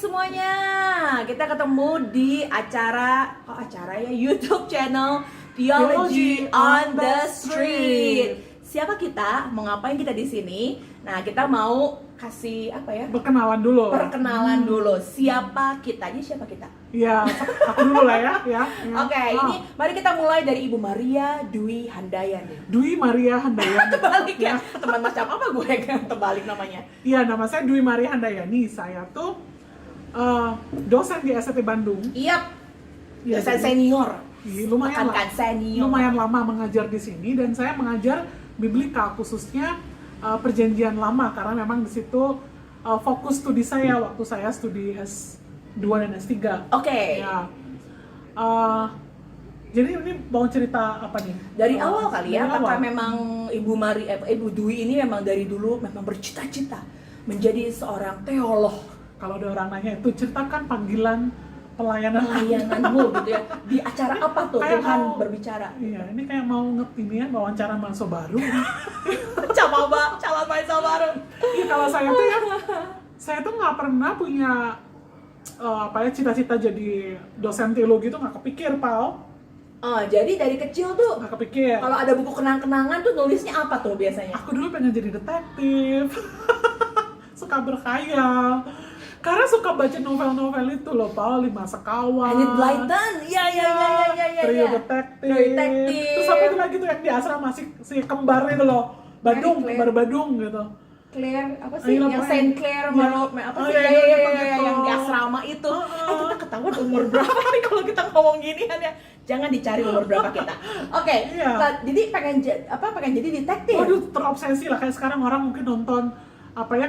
semuanya. Kita ketemu di acara YouTube channel Theology on the Street. Siapa kita? Mau ngapain kita di sini? Nah, kita mau kasih Perkenalan dulu. Perkenalan dulu. Siapa kita? Ini siapa kita? Ya, aku dulu lah ya. Oke, ini mari kita mulai dari Ibu Maria Dwi Handayani. Dwi Maria Handayani. Terbalik ya? Teman macam apa gue yang terbalik namanya? Iya, nama saya Dwi Maria Handayani. Saya tuh dosen di STT Bandung. Iya. Ya, Dosen senior. Lumayan senior. Lumayan lama mengajar di sini dan saya mengajar biblika khususnya perjanjian lama karena memang di situ fokus studi saya waktu saya studi S2 dan S3. Oke. Ya. Jadi ini mau cerita apa nih? Dari awal kali ya, Dari apakah awal. memang Ibu Dwi ini memang dari dulu memang bercita-cita menjadi seorang teolog? Kalau ada orang nanya itu ceritakan panggilan Pelayananmu gitu ya. Di acara apa tuh Kayak Tuhan mau- berbicara? Iya, ini kayak mau wawancara mahasiswa baru. Calon mahasiswa baru. Iya, kalau saya tuh nggak pernah punya cita-cita jadi dosen teologi tuh nggak kepikir, Pal. Jadi dari kecil tuh Nggak kepikir. kalau ada buku kenang-kenangan tuh nulisnya apa tuh biasanya? Aku dulu pengen jadi detektif. Suka berkhayal. Karena suka baca novel-novel itu loh, Paul, Lima Sekawan. Enid Blyton, iya. Trio detektif. Detektif. Terus apa itu lagi tuh yang di asrama si kembar itu loh, Badung, Claire. kembar Badung gitu. Claire apa sih? Ayolah, Yang pokoknya. Saint Claire Ya. apa sih? Iya, gitu. Yang di asrama itu. Kita ketahuan umur berapa nih kalau kita ngomong gini kan ya. Jangan dicari umur berapa kita. Oke. Iya. Nah, jadi pengen jadi detektif. Waduh, terobsesi lah kayak sekarang orang mungkin nonton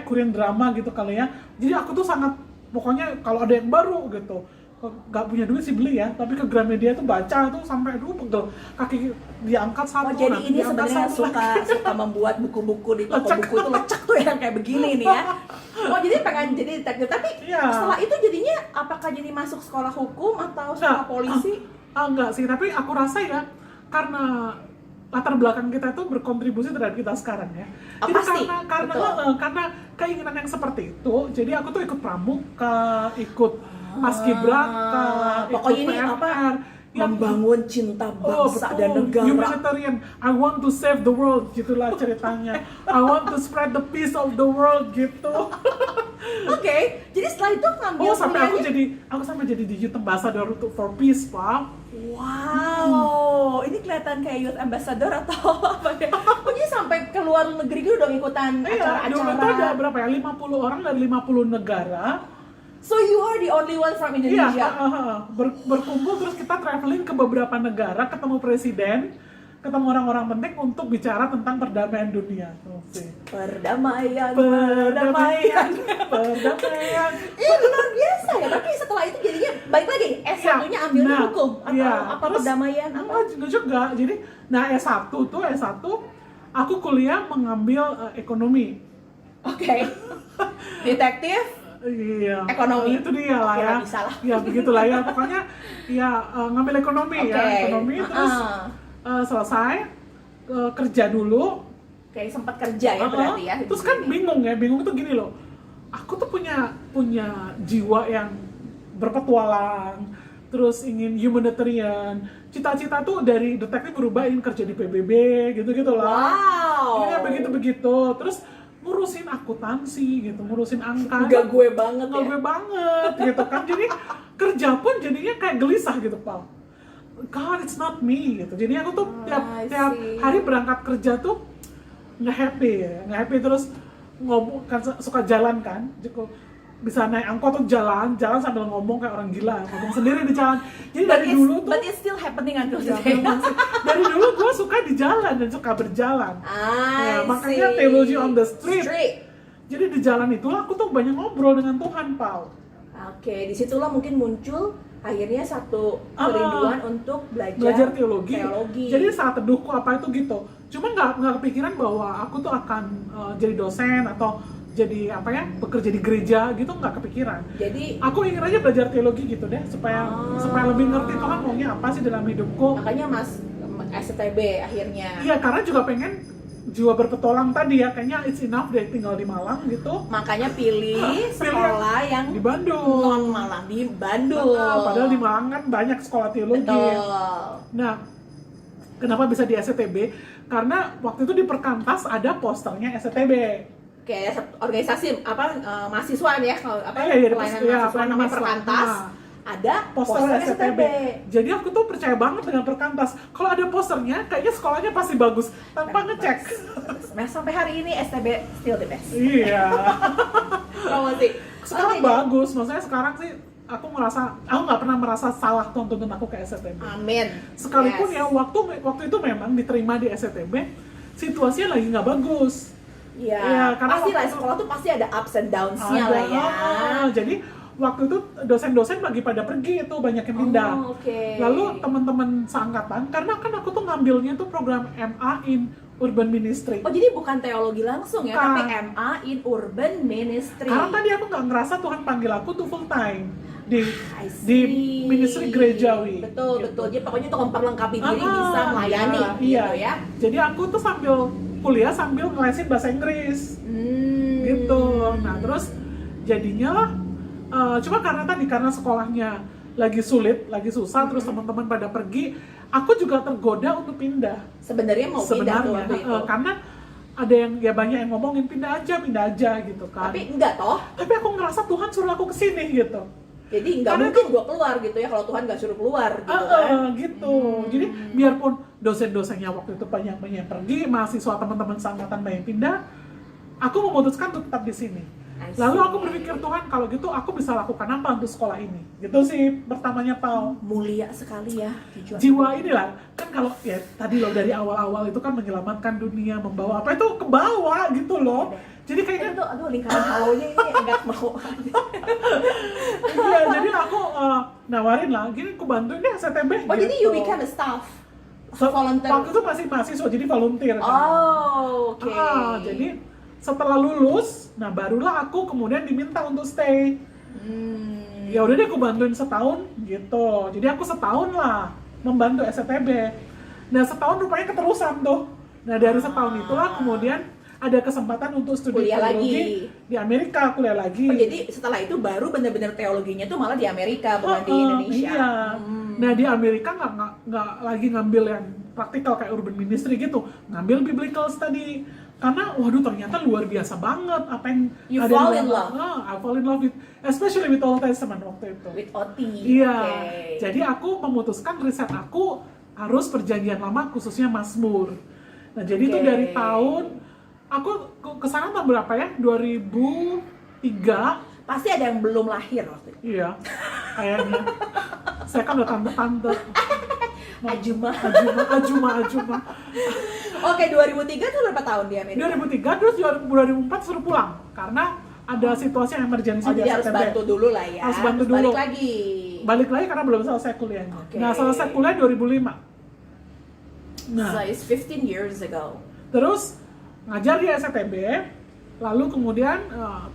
Korean drama gitu kali ya. Jadi aku tuh sangat pokoknya kalau ada yang baru gitu, nggak punya duit sih beli ya, tapi ke Gramedia tuh baca tuh sampai pegel kaki diangkat satu. Jadi nanti ini diangkat sebenarnya satu suka membuat buku-buku di toko Lecek. buku itu lecek tuh yang kayak begini nih ya. Jadi pengen jadi detektif, tapi Iya. setelah itu jadinya apakah jadi masuk sekolah hukum atau sekolah polisi? Enggak sih, tapi aku rasa ya karena latar belakang kita itu berkontribusi terhadap kita sekarang ya. Jadi Pasti, karena keinginan yang seperti itu, jadi aku tuh ikut pramuka, ikut paskibraka, Pokoknya ikut ini PMR, yang membangun cinta bangsa dan betul, negara. humanitarian. I want to save the world, gitulah ceritanya. I want to spread the peace of the world gitu. Oke, jadi setelah itu ngambil Sampai aku kuliahnya. sampai jadi Youth Ambassador for Peace, Pak. Wow, ini kelihatan kayak youth ambassador atau apa ya? Jadi sampai ke luar negeri gitu dong ikutan Iya, dulu itu ada acara-acara. berapa ya? 50 orang dari 50 negara. So you are the only one from Iya, Indonesia. berkumpul terus kita traveling ke beberapa negara, ketemu presiden, ketemu orang-orang penting untuk bicara tentang perdamaian dunia. Tuh sih. Perdamaian. Perdamaian. Luar biasa ya, tapi setelah itu jadinya baik lagi S1-nya ambilnya Nah, hukum atau iya. apa Terus, perdamaian apa? Enggak juga. Jadi, S1 aku kuliah mengambil ekonomi. Oke. Detektif. Iya. Ekonomi. Itu dia lah Kira ya. bisa lah. Ya begitulah ya. Pokoknya ya ngambil ekonomi ya, Oke. ekonomi terus selesai kerja dulu. Oke, sempat kerja ya berarti ya. Terus kan bingung tuh gini loh. Aku tuh punya jiwa yang berpetualang, terus ingin humanitarian. Cita-cita tuh dari detektif berubah ingin kerja di PBB gitu-gitu lah. Wow. Ini begitu-begitu. Terus ngurusin akuntansi gitu, ngurusin angka. Enggak gue banget Nggak ya. gue banget gitu kan. Jadi kerja pun jadinya kayak gelisah gitu, Pal. God, it's not me gitu. Jadi aku tuh tiap I see. hari berangkat kerja tuh nggak happy terus ngomong kan suka jalan kan, bisa naik angkot tuh jalan sambil ngomong kayak orang gila, ngomong sendiri di jalan. Jadi dari dulu tuh But it's still happening until ya, today. memang sih. Dari dulu gue suka di jalan dan suka berjalan. I Makanya see. Theology on the Street. Jadi di jalan itulah aku tuh banyak ngobrol dengan Tuhan, Paul. Oke, disitulah mungkin muncul akhirnya satu kerinduan untuk Belajar teologi. teologi. Jadi saat teduhku apa itu gitu. Cuma nggak kepikiran bahwa aku tuh akan jadi dosen atau jadi bekerja di gereja gitu, nggak kepikiran. Jadi Aku ingin aja belajar teologi gitu deh supaya lebih ngerti Tuhan maunya apa sih dalam hidupku. makanya Mas STB akhirnya. Iya, karena juga pengen jiwa berpetualang tadi ya, kayaknya it's enough deh tinggal di Malang gitu. Makanya pilih sekolah yang yang di Bandung. non Malang, di Bandung. Padahal di Malang kan banyak sekolah teologi. Betul. Nah, kenapa bisa di SCTB? Karena waktu itu di Perkantas ada posternya SCTB. Kayak organisasi mahasiswa ya, kalau Iya, pelayanan mahasiswa namanya mahasiswa. Perkantas. Nah, Ada poster SCTB. Jadi aku tuh percaya banget dengan Perkantas. Kalau ada posternya, kayaknya sekolahnya pasti bagus tanpa ngecek. Nah, sampai hari ini STB still the best. Iya. Kalau sih Sekarang bagus, maksudnya sekarang sih aku nggak pernah merasa salah tuntun aku ke SCTB. Amin. Sekalipun Yes. ya waktu itu memang diterima di SCTB, situasinya lagi nggak bagus. Iya, Iya, karena pasti lah waktu itu- sekolah tuh pasti ada ups and downs-nya lah ya. Jadi waktu itu dosen-dosen lagi pada pergi itu banyak yang pindah. Oh, oke. Lalu teman-teman seangkatan, karena kan aku tuh ngambilnya tuh program MA in Urban Ministry. Oh, jadi bukan teologi langsung ya, Bukan. tapi MA in Urban Ministry. Karena tadi aku nggak ngerasa Tuhan panggil aku tuh full time di I see. di ministry gerejawi. Betul, gitu. betul. Jadi pokoknya untuk memperlengkapi diri bisa melayani iya, gitu iya. ya. Jadi aku tuh sambil kuliah sambil ngelesin bahasa Inggris. Gitu. Nah, terus jadinya lah cuma karena sekolahnya lagi sulit, lagi susah, terus teman-teman pada pergi, aku juga tergoda untuk pindah. Sebenarnya mau pindah tuh waktu itu. Karena ada yang ya banyak yang ngomongin pindah aja gitu kan. Tapi enggak toh. Tapi aku ngerasa Tuhan suruh aku kesini gitu. Jadi nggak Karena mungkin gua keluar gitu ya kalau Tuhan nggak suruh keluar gitu kan. Gitu. Jadi biarpun dosen-dosennya waktu itu banyak yang pergi, mahasiswa teman-teman seangkatan banyak pindah, aku memutuskan untuk tetap di sini. I see. Lalu aku berpikir, Tuhan kalau gitu aku bisa lakukan apa untuk sekolah ini? Gitu sih pertamanya Paul. Mulia sekali ya Jiwa inilah, kan kalau ya tadi loh dari awal-awal itu kan menyelamatkan dunia, membawa apa itu ke bawah gitu loh. Jadi kayaknya Itu aduh lingkaran halonya ini enggak mau. iya, jadi aku nawarin lah, gini aku bantuin deh STB Oh, gitu. jadi you become a staff. Volunteer. Waktu itu masih mahasiswa, jadi volunteer kan. Oh, oke. Jadi setelah lulus, nah barulah aku kemudian diminta untuk stay. Ya udah deh aku bantuin setahun gitu. Jadi aku setahun lah membantu STB. Nah setahun rupanya keterusan tuh. Nah dari setahun itulah kemudian ada kesempatan untuk studi Kuliah teologi lagi. di Amerika, kuliah lagi. Oh, jadi setelah itu baru benar-benar teologinya tuh malah di Amerika bukan di Indonesia. Iya. Nah di Amerika nggak lagi ngambil yang praktikal kayak urban ministry gitu, ngambil biblical study. Karena waduh ternyata luar biasa banget apa yang You ada fall di in dalam- love. I fall in love with, especially with Old Testament waktu itu. With OT. Iya. Oke. Jadi aku memutuskan riset aku harus perjanjian lama khususnya Mazmur. Nah jadi itu Oke. dari tahun aku kesana tahun berapa ya? 2003. Pasti ada yang belum lahir waktu itu. Iya, kayaknya. Saya kan udah tante-tante. Ajuma. Ajuma. Oke, 2003 tuh berapa tahun di Amerika? 2003 terus 2004 suruh pulang karena ada situasi emergency Oh, di jadi harus STB. bantu dulu lah ya. Harus bantu Terus dulu. Balik lagi. Balik lagi karena belum selesai kuliahnya. Oke. Nah, selesai kuliah 2005. Nah, So it's 15 years ago. terus ngajar di STB, lalu kemudian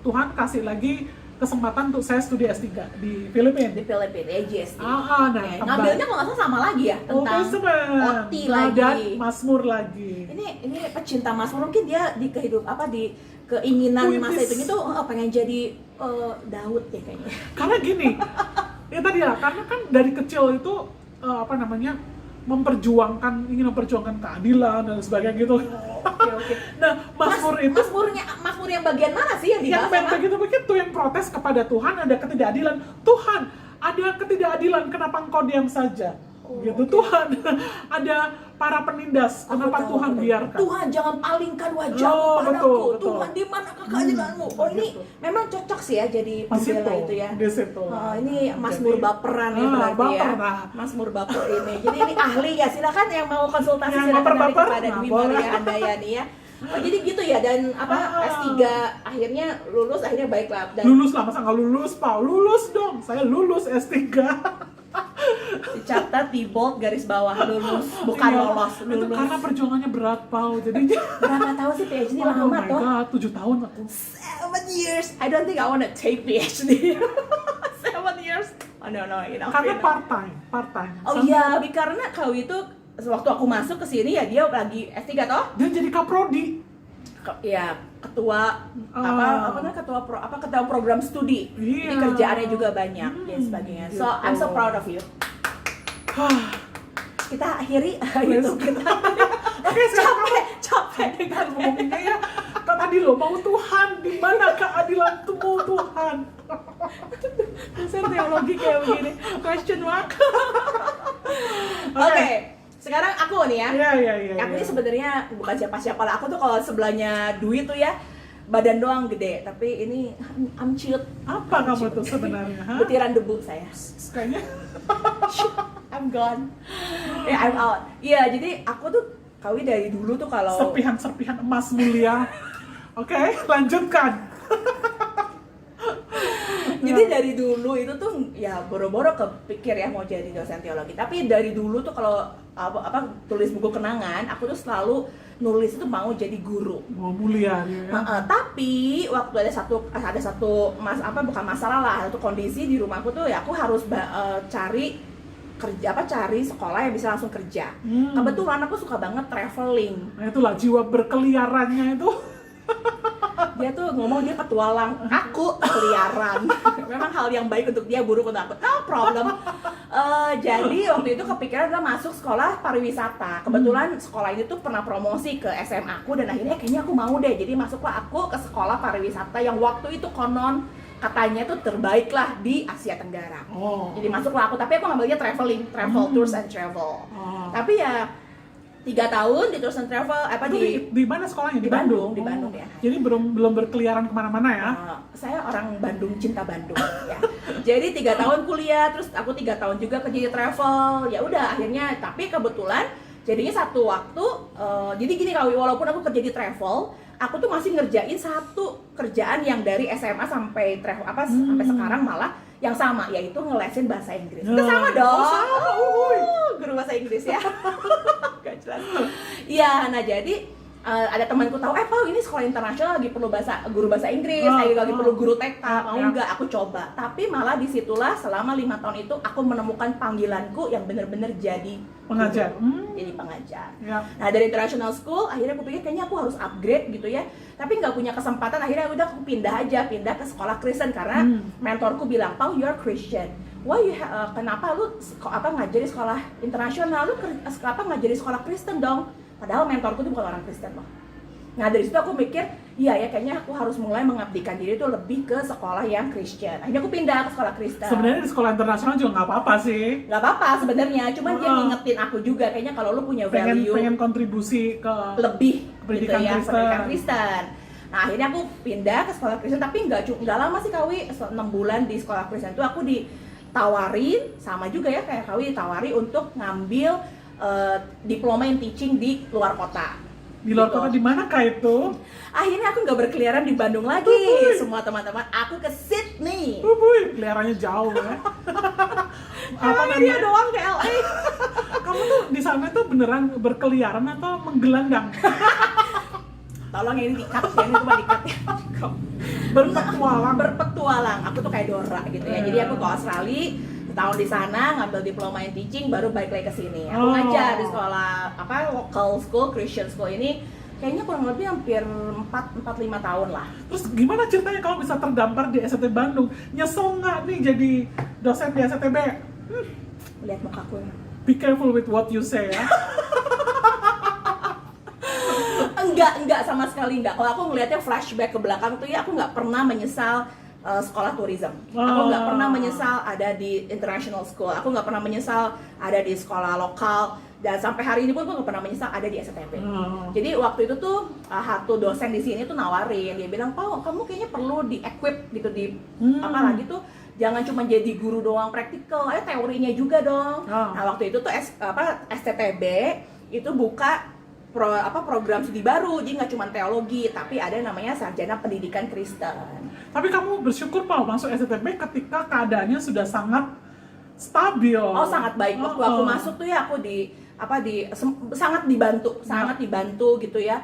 Tuhan kasih lagi kesempatan untuk saya studi S3 di Filipina. Di Filipina, AGST. Nah, Oke. Ngambilnya kalau nggak salah sama lagi ya Old tentang Testament. OT lagi. Dan Mazmur lagi. Ini pecinta Mazmur mungkin dia di di keinginan masa Puitis. itu pengen jadi Daud ya kayaknya. Karena gini, ya tadi ya, karena kan dari kecil itu ingin memperjuangkan keadilan dan sebagainya gitu. Oke. Nah, Mazmur itu Mazmur yang bagian mana sih yang yang dibahas? begitu-begitu yang protes kepada Tuhan ada ketidakadilan. Tuhan, ada ketidakadilan, kenapa engkau diam saja? Gitu. oke. Tuhan, ada para penindas, kenapa Aku tahu, Tuhan aku tahu. biarkan? Tuhan jangan palingkan wajahmu Oh, padaku. betul. Tuhan di mana keadilanmu? Oh ini gitu. memang cocok sih ya jadi Di situ, pembela itu ya. di situ. Oh, ini Mazmur Jadi, baperan ya berarti baper, ya. nah. Mazmur baper ini. Jadi ini ahli ya, silakan yang mau konsultasi Yang silakan nanti baper-baper, kepada nah, Dwi boleh. Maria Handayani ya. Oh, jadi gitu ya dan S3 akhirnya lulus akhirnya baiklah dan Lulus lah, masa nggak lulus, Pak? Lulus dong, saya lulus S3. dicatat di bold garis bawah lulus bukan Iya, lolos Itu lulus. karena perjuangannya berat, Pak. Jadi Berapa tahun sih PhD oh lama my toh? god, 7 tahun aku. 7 years. I don't think I want to take PhD. 7 years. Oh no, enough. Karena enough. part time. Oh iya, karena kau itu waktu aku masuk ke sini ya dia lagi S3 toh? Dan jadi kaprodi. Ya, ketua ketua program studi di Iya. kerjaannya juga banyak dan sebagainya. So Gitu. I'm so proud of you. Kita akhiri YouTube kita. Oke, sekarang Capek dengan ngomonginnya ya. Kan tadi lo mau Tuhan, di mana keadilanmu Tuhan? dosen teologi kayak begini. Question mark. Oke. Sekarang aku nih ya. Iya. Aku ini sebenarnya bukan siapa-siapa lah. Aku tuh kalau sebelahnya duit tuh ya badan doang gede, tapi ini I'm cute. Apa kamu tuh sebenarnya? Hah? Butiran debu saya. Kayaknya I'm gone. I'm out. Iya, jadi aku tuh Kawi dari dulu tuh kalau serpihan-serpihan emas mulia. Oke, lanjutkan. jadi dari dulu itu tuh ya boro-boro kepikir ya mau jadi dosen teologi. Tapi dari dulu tuh kalau tulis buku kenangan, aku tuh selalu nulis itu mau jadi guru. Mau mulia dia ya. Tapi waktu ada satu bukan masalah lah, satu kondisi di rumahku tuh ya aku harus cari sekolah yang bisa langsung kerja. Kebetulan aku suka banget traveling. Nah itulah jiwa berkeliarannya itu. Dia tuh ngomong dia petualang, aku keliaran. Memang hal yang baik untuk dia, buruk untuk aku, no problem. Jadi waktu itu kepikiran adalah masuk sekolah pariwisata. Kebetulan sekolah ini tuh pernah promosi ke SMA aku dan akhirnya kayaknya aku mau deh. Jadi masuklah aku ke sekolah pariwisata yang waktu itu konon katanya tuh terbaik lah di Asia Tenggara. Jadi masuklah aku, tapi aku ngambilnya travel, tours and travel. Tapi ya 3 tahun di tours and travel di mana sekolahnya? Di Bandung ya. Jadi belum berkeliaran kemana-mana ya? Saya orang Bandung, cinta Bandung ya. Jadi 3 tahun kuliah, terus aku 3 tahun juga kerja di travel. Ya udah akhirnya, tapi kebetulan jadinya satu waktu. Jadi gini Kawi, walaupun aku kerja di travel, aku tuh masih ngerjain satu kerjaan yang dari SMA sampai travel sampai sekarang malah yang sama, yaitu ngelesin bahasa Inggris. Itu sama dong. Sama, guru bahasa Inggris ya. Gak jelas. Iya, nah jadi ada temanku tahu, Paul ini sekolah internasional lagi perlu guru bahasa Inggris, lagi perlu guru TK, mau nggak aku coba. Tapi malah disitulah selama 5 tahun itu aku menemukan panggilanku yang benar-benar jadi pengajar. Jadi pengajar. Ya. Nah dari international school, akhirnya aku pikir kayaknya aku harus upgrade gitu ya. Tapi nggak punya kesempatan, akhirnya udah aku pindah ke sekolah Kristen karena mentorku bilang, Paul you're Christian. Wah, kenapa lu ngajari sekolah internasional, lu ngajari sekolah Kristen dong? Padahal mentorku itu bukan orang Kristen loh. Nah dari situ aku mikir, iya ya kayaknya aku harus mulai mengabdikan diri itu lebih ke sekolah yang Kristen. Akhirnya aku pindah ke sekolah Kristen. Sebenarnya di sekolah internasional juga nggak apa-apa sih. Nggak apa-apa sebenarnya, cuman dia ngingetin aku juga kayaknya kalau lu punya value pengen kontribusi ke lebih pendidikan gitu ya, Kristen. pendidikan Kristen. Nah akhirnya aku pindah ke sekolah Kristen, tapi nggak lama sih Kawi, 6 bulan di sekolah Kristen itu aku ditawarin sama juga ya kayak Kawi ditawari untuk ngambil diploma in teaching di luar kota. Di luar gitu. kota di mana kah itu? Akhirnya aku nggak berkeliaran di Bandung lagi, semua teman-teman. Aku ke Sydney. Keliarannya jauh ya. Dia doang ke LA. Kamu tuh di sana tuh beneran berkeliaran atau menggelandang? Tolong ini di-cut ya, ini cuma di-cut ya. Berpetualang. Aku tuh kayak Dora gitu ya. Jadi aku ke Australia, tahun di sana ngambil diploma in teaching, baru balik lagi ke sini. Aku ngajar di sekolah local school, Christian school ini kayaknya kurang lebih hampir 4-5 tahun lah. Terus gimana ceritanya kalau bisa terdampar di STB Bandung? Nyesel nggak nih jadi dosen di STB? Lihat mukaku ya. Be careful with what you say ya. Enggak sama sekali enggak. Kalau aku ngelihatnya flashback ke belakang tuh ya aku nggak pernah menyesal sekolah tourism. Aku nggak pernah menyesal ada di international school. Aku nggak pernah menyesal ada di sekolah lokal. Dan sampai hari ini pun aku nggak pernah menyesal ada di STB. Jadi waktu itu tuh satu dosen di sini tuh nawarin, dia bilang, Pau, kamu kayaknya perlu di-equip gitu apalagi tuh jangan cuma jadi guru doang praktikal, ada teorinya juga dong. Nah waktu itu tuh STTB itu buka program studi baru, jadi nggak cuma teologi, tapi ada namanya sarjana pendidikan Kristen. Tapi kamu bersyukur Pau masuk STTB ketika keadaannya sudah sangat stabil. Sangat baik. Waktu aku masuk tuh ya aku sangat dibantu gitu ya.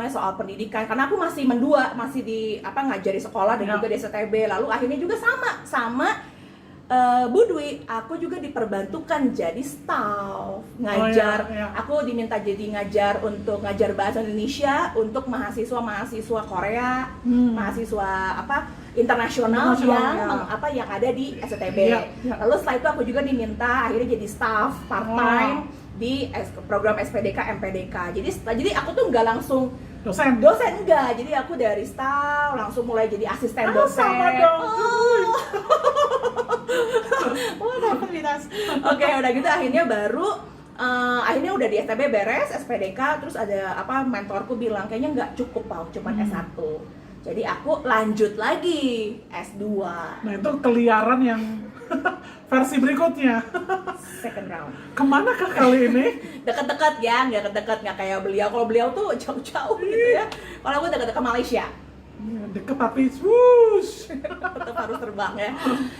Soal pendidikan, karena aku masih ngajari sekolah dan juga di STTB. Lalu akhirnya juga sama Bu Dwi, aku juga diperbantukan jadi staff ngajar. iya. Aku diminta jadi ngajar untuk ngajar bahasa Indonesia untuk mahasiswa Korea, mahasiswa internasional Internasional, yang ada di STB. Iya, iya. Lalu setelah itu aku juga diminta akhirnya jadi staff part time di program SPDK MPDK. Jadi aku tuh nggak langsung Dosen. enggak. Jadi aku dari staff langsung mulai jadi asisten dosen. Sama dong. What happened? Oke, udah gitu akhirnya akhirnya udah di STB beres, SPDK, terus ada mentorku bilang kayaknya nggak cukup Pau, cuma S1. Jadi aku lanjut lagi S2. Nah itu keliaran yang versi berikutnya. Second round. Kemana kah kali ini? Deket-deket ya, nggak kayak beliau. Kalau beliau tuh jauh-jauh gitu ya. Kalau aku deket-deket ke Malaysia. Deket tapi swoosh. Tetap harus terbang ya.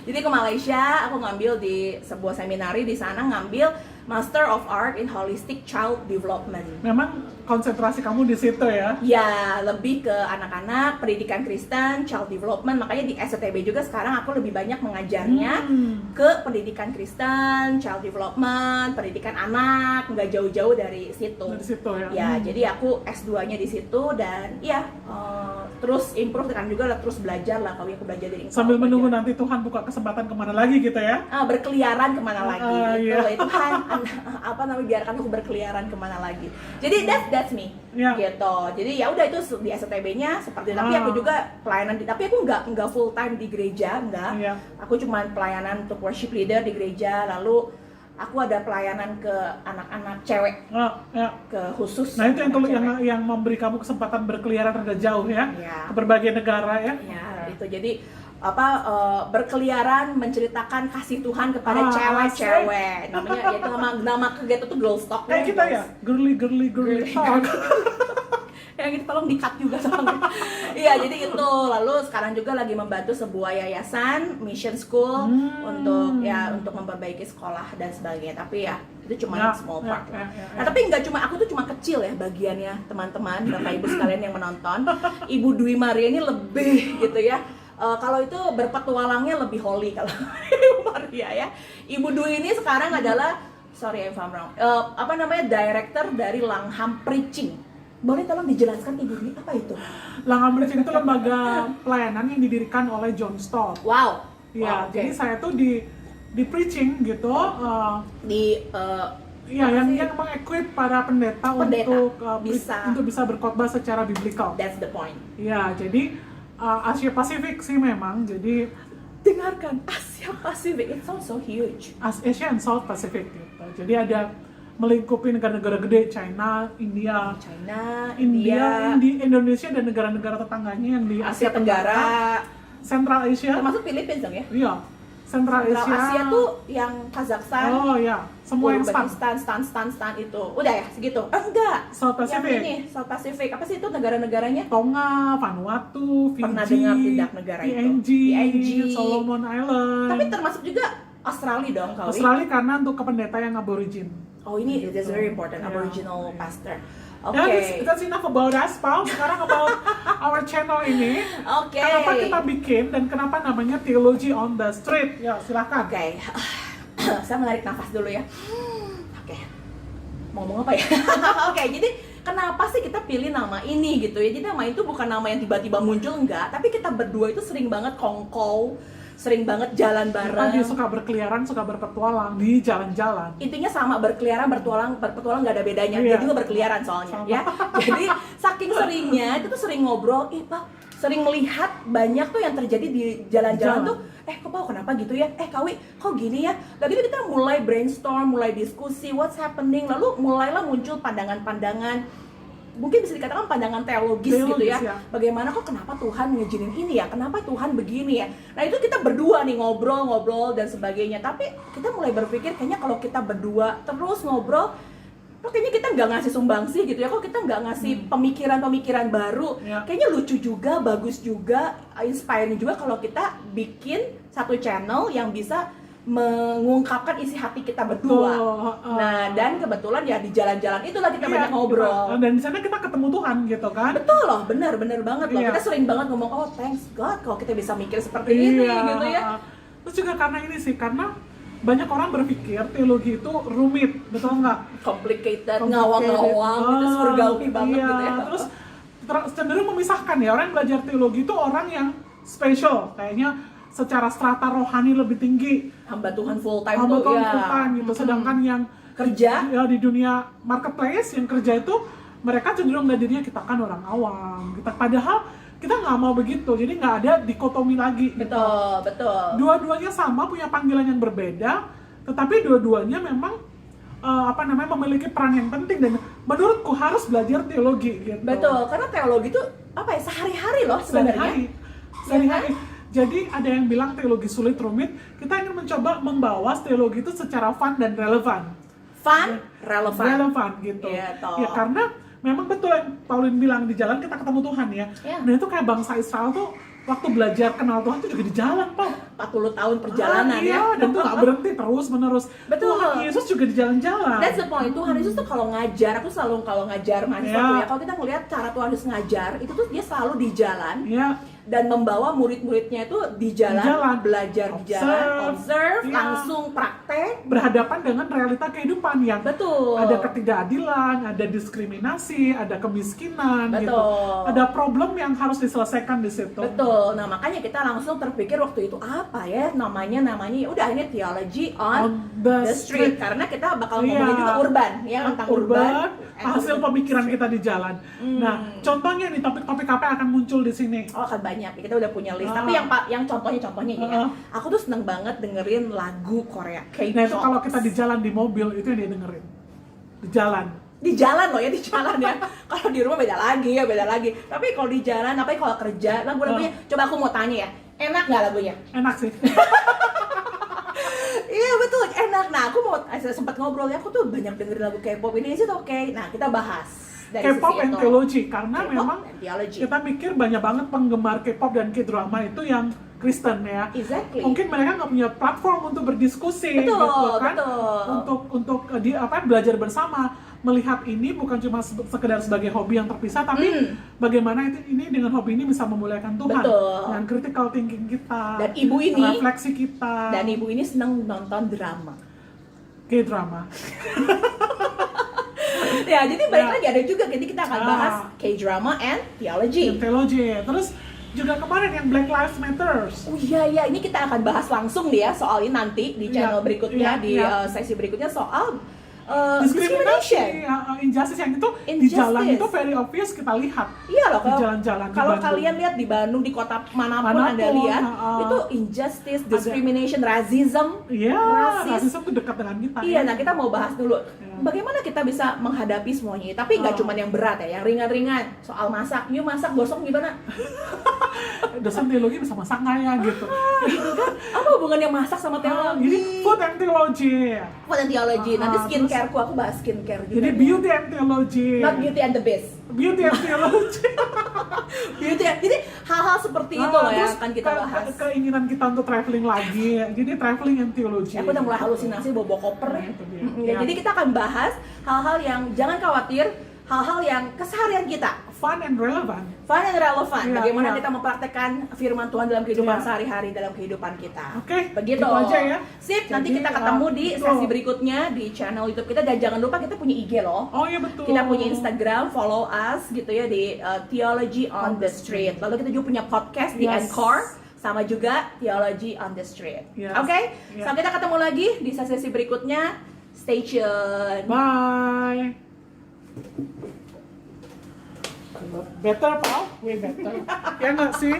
Jadi ke Malaysia, aku ngambil di sebuah seminari di sana ngambil Master of Art in Holistic Child Development. Memang konsentrasi kamu di situ ya? Ya, lebih ke anak-anak, pendidikan Kristen, child development. Makanya di STB juga sekarang aku lebih banyak mengajarnya ke pendidikan Kristen, child development, pendidikan anak, nggak jauh-jauh dari situ. Dari situ ya? Ya, jadi aku S2-nya di situ dan ya terus improve kan juga lah, terus belajar lah kalau aku belajar dari Sambil menunggu nanti Tuhan buka kesempatan kemana lagi gitu ya? Berkeliaran kemana lagi gitu. Iya. Tuhan biarkan aku berkeliaran kemana lagi. Jadi that's me. Iya. Gitu. Jadi ya udah itu di STB-nya seperti tapi aku juga pelayanan tapi aku nggak full time di gereja, enggak. Iya. Aku cuma pelayanan untuk worship leader di gereja, lalu aku ada pelayanan ke anak-anak cewek, Ya. ke khusus. Nah itu anak-anak cewek. yang memberi kamu kesempatan berkeliaran rada jauh ya? Iya. Ke berbagai negara ya? Ya, itu jadi berkeliaran menceritakan kasih Tuhan kepada Asik. cewek-cewek. Namanya itu nama kegiatan tuh Girls Talk. Kayak kita ya? Girly talk. Yang itu tolong di-cut juga sama. Iya, jadi itu. Lalu sekarang juga lagi membantu sebuah yayasan mission school untuk memperbaiki sekolah dan sebagainya. Tapi ya itu cuma small part. Nah, tapi nggak cuma aku tuh cuma kecil ya bagiannya, teman-teman, Bapak Ibu sekalian yang menonton. Ibu Dwi Maria ini lebih gitu ya. Kalau itu berpetualangnya lebih holy kalau Ibu Maria ya. Ibu Dwi ini sekarang adalah if I'm wrong. Director dari Langham Preaching. Boleh tolong dijelaskan Ibu Dwi apa itu? Langham Preaching itu lembaga pelayanan yang didirikan oleh John Stott. Wow. Iya, Oke. jadi saya tuh di preaching gitu. Yang mengequip para pendeta. Untuk bisa berkhotbah secara biblical. That's the point. Iya, jadi Asia Pasifik sih memang, jadi Dengarkan, Asia Pasifik, it sounds so huge. Asia and South Pacific gitu. Jadi ada melingkupi negara-negara gede, China, India, Indonesia dan negara-negara tetangganya yang di Asia Tenggara, Central Asia, termasuk Filipina dong ya? Iya, Central Asia tuh yang Kazakhstan, oh ya, semua yang stan itu, udah ya segitu? Enggak, South Pacific, yang ini South Pacific, apa sih itu negara-negaranya? Tonga, Vanuatu, Fiji, pernah dengar tidak negara PNG, itu? Solomon Island. Tapi termasuk juga Australia dong, Kawi? Australia karena untuk ke pendeta yang aborigin. Oh ini, that's very important, Yeah. Aboriginal pastor. Oke. Ya, that's enough about us, Paul. Sekarang about our channel ini. Oke. Kenapa kita bikin dan kenapa namanya Theology on the Street? Ya, silakan. Oke. Saya menarik nafas dulu ya. Oke. Mau ngomong apa ya? Oke, jadi kenapa sih kita pilih nama ini gitu ya? Jadi nama itu bukan nama yang tiba-tiba muncul, enggak. Tapi kita berdua itu sering banget kongkow, sering banget jalan bareng. Dia suka berkeliaran, suka berpetualang di jalan-jalan. Intinya sama, berkeliaran, berpetualang nggak ada bedanya. Iya. Dia juga berkeliaran soalnya, ya. Jadi saking seringnya, itu tuh sering ngobrol, Pak, sering melihat banyak tuh yang terjadi di jalan-jalan tuh. Kok Pak, kenapa gitu ya? Kawi, kok gini ya? Lalu kita mulai brainstorm, mulai diskusi, what's happening. Lalu mulailah muncul pandangan-pandangan, mungkin bisa dikatakan pandangan teologis gitu ya. Bagaimana kok kenapa Tuhan ngizinin ini ya? Kenapa Tuhan begini ya? Nah itu kita berdua nih ngobrol dan sebagainya. Tapi kita mulai berpikir kayaknya kalau kita berdua terus ngobrol, kok kayaknya kita nggak ngasih sumbangsi gitu ya? Kok kita nggak ngasih pemikiran-pemikiran baru? Kayaknya lucu juga, bagus juga, inspiring juga kalau kita bikin satu channel yang bisa mengungkapkan isi hati kita berdua. Nah, dan kebetulan ya di jalan-jalan itulah kita banyak ngobrol. Dan di sana kita ketemu Tuhan gitu kan. Betul loh, bener banget loh. Kita sering banget ngomong, oh thanks God kalau kita bisa mikir seperti ini gitu ya. Terus juga karena ini sih, karena banyak orang berpikir teologi itu rumit, betul nggak? Complicated, ngawang-ngawang, gitu, surgawi banget iya. gitu ya. Terus cenderung memisahkan ya, orang yang belajar teologi itu orang yang special, kayaknya secara strata rohani lebih tinggi, Hamba Tuhan full time hamba tuh Tuhan ya. full time gitu. Sedangkan yang Kerja? ya di dunia marketplace yang kerja itu mereka cenderung belajarnya kita kan orang awam, kita padahal kita nggak mau begitu, jadi nggak ada dikotomi lagi. Betul, betul. Dua-duanya sama, punya panggilan yang berbeda, tetapi dua-duanya memang memiliki peran yang penting dan menurutku harus belajar teologi gitu. Betul, karena teologi itu apa ya, sehari-hari loh sebenarnya. Sehari-hari. Jadi ada yang bilang teologi sulit rumit, kita ingin mencoba membawa teologi itu secara fun dan relevan. Fun, relevan. Gitu. Iya, toh. Ya karena memang betul yang Pauline bilang, di jalan kita ketemu Tuhan ya. Iya. Nah itu kayak bangsa Israel tuh waktu belajar kenal Tuhan itu juga di jalan, Pak. 40 tahun perjalanan iya, ya. dan tuh nggak berhenti terus-menerus. Betul. Tuhan Yesus juga di jalan-jalan. That's the point. Tuhan Yesus tuh kalau ngajar, aku selalu kalau ngajar mahasiswa Iya. tuh ya, kalau kita ngelihat cara Tuhan Yesus ngajar, itu tuh dia selalu di jalan Iya. dan membawa murid-muridnya itu di jalan, belajar di jalan, observe, Iya. langsung praktek. Berhadapan dengan realita kehidupan yang Betul. ada ketidakadilan, ada diskriminasi, ada kemiskinan, Betul. gitu. Ada problem yang harus diselesaikan di situ. Betul. Nah, makanya kita langsung terpikir waktu itu apa ya namanya ya udah ini theology on the street karena kita bakal ngomongin Iya. juga urban ya, tentang urban hasil pemikiran kita di jalan. Nah, contohnya nih topik-topik apa yang akan muncul di sini? Oh, akan banyak. Kita udah punya list. Tapi yang contohnya ya. Aku tuh seneng banget dengerin lagu Korea. Nah, itu kalau kita di jalan di mobil itu yang dia dengerin. Di jalan. Di jalan loh ya, di jalan ya. Kalau di rumah beda lagi. Tapi kalau di jalan, apalagi kalau kerja, lagu-lagunya. Coba aku mau tanya ya, enak nggak lagunya? Enak sih. Iya betul, enak. Nah, aku mau sempat ngobrol ya, aku tuh banyak dengerin lagu K-pop ini sih, oke. Nah, kita bahas dari K-pop sisi and itu. theology karena K-pop memang and theology. kita mikir banyak banget penggemar K-pop dan K-drama itu yang Kristen ya. Exactly. Mungkin mereka nggak punya platform untuk berdiskusi, Betul, gitu kan? betul. Untuk belajar bersama, melihat ini bukan cuma sekedar sebagai hobi yang terpisah, tapi bagaimana ini dengan hobi ini bisa memuliakan Tuhan, Betul. dengan critical thinking kita, Dan ibu ini, refleksi kita, dan ibu ini seneng nonton drama. K-drama. Ya, jadi balik Ya. lagi ada juga, jadi kita akan bahas K-drama and theology. Theology. Terus juga kemarin yang Black Lives Matters. Oh iya, ini kita akan bahas langsung nih ya soal ini nanti di channel Iya, berikutnya, iya, di iya. Sesi berikutnya soal Diskriminasi, discrimination. injustice yang itu di jalan Injustice. itu very obvious kita lihat. Iya loh, Di jalan-jalan di kalau Bandung. kalian lihat di Bandung, di kota manapun Anda Manapun, lihat, itu injustice, discrimination, racism. Iya, rasis. rasisme itu dekat dengan kita. Iya, nah kita mau bahas dulu bagaimana kita bisa menghadapi semuanya. Tapi nggak cuma yang berat ya, yang ringan-ringan. Soal masak, yuk masak gosong gimana? Dosen teologi bisa masak nggak ya gitu. Gitu kan? Apa hubungannya masak sama teologi? Jadi food and theology. Food and theology. Nanti skincare-ku, aku bahas skincare juga. Jadi beauty and theology. Not beauty and the beast. Beauty and theology. Beauty and, jadi hal-hal seperti itu loh yang Terus akan kita bahas. Keinginan kita untuk traveling lagi. Jadi traveling and theology. Aku udah mulai halusinasi bawa koper ya. Itu dia. Ya, jadi kita akan bahas hal-hal yang jangan khawatir, hal-hal yang keseharian kita. Fun and relevant. Fun and relevan. Iya, Bagaimana iya. kita mempraktekkan firman Tuhan dalam kehidupan Iya. sehari-hari, dalam kehidupan kita. Oke, Begitu. gitu aja ya. Sip, nanti Jadi, kita ketemu di betul. sesi berikutnya di channel YouTube kita. Dan jangan lupa kita punya IG loh. Oh iya betul. Kita punya Instagram, follow us gitu ya di Theology on the Street. Lalu kita juga punya podcast di Yes. Anchor, sama juga Theology on the Street. Yes. Oke? Yeah. Sampai kita ketemu lagi di sesi berikutnya. Stay tune. Bye. Better, Paul? Way better. Ya nggak sih?